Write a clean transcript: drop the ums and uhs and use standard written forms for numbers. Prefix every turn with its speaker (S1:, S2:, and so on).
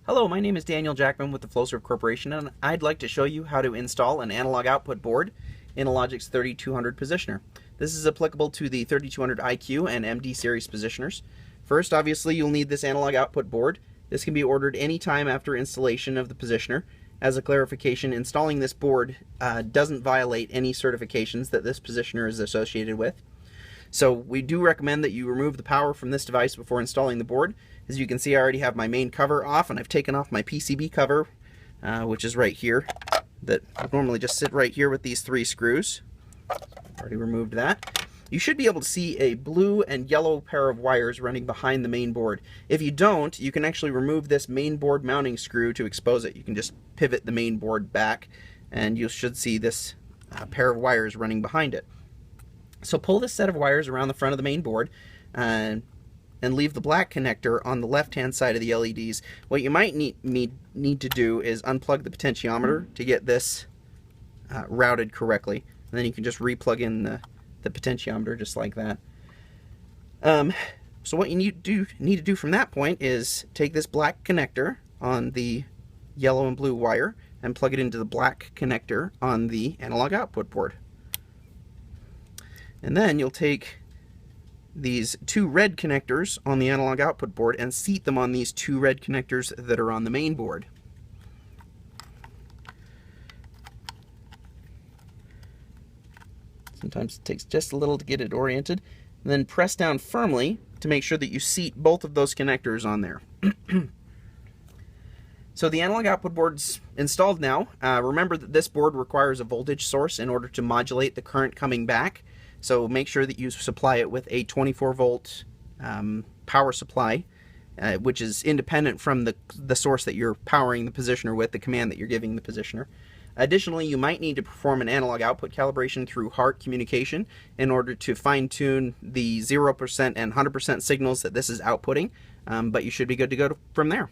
S1: Hello, my name is Daniel Jackman with the Flowserve Corporation, and I'd like to show you how to install an analog output board in a Logix 3200 positioner. This is applicable to the 3200 IQ and MD series positioners. First, obviously, you'll need this analog output board. This can be ordered anytime after installation of the positioner. As a clarification, installing this board doesn't violate any certifications that this positioner is associated with. So we do recommend that you remove the power from this device before installing the board. As you can see, I already have my main cover off, and I've taken off my PCB cover, which is right here, that would normally just sit right here with these 3 screws. Already removed that. You should be able to see a blue and yellow pair of wires running behind the main board. If you don't, you can actually remove this main board mounting screw to expose it. You can just pivot the main board back, and you should see this pair of wires running behind it. So pull this set of wires around the front of the main board and leave the black connector on the left-hand side of the LEDs. What you might need to do is unplug the potentiometer to get this routed correctly. And then you can just re-plug in the potentiometer just like that. So what you need to do from that point is take this black connector on the yellow and blue wire and plug it into the black connector on the analog output board. And then you'll take these 2 red connectors on the analog output board and seat them on these 2 red connectors that are on the main board. Sometimes it takes just a little to get it oriented. And then press down firmly to make sure that you seat both of those connectors on there. So the analog output board's installed now. Remember that this board requires a voltage source in order to modulate the current coming back. So make sure that you supply it with a 24-volt power supply, which is independent from the source that you're powering the positioner with, the command that you're giving the positioner. Additionally, you might need to perform an analog output calibration through HART communication in order to fine-tune the 0% and 100% signals that this is outputting, but you should be good to go from there.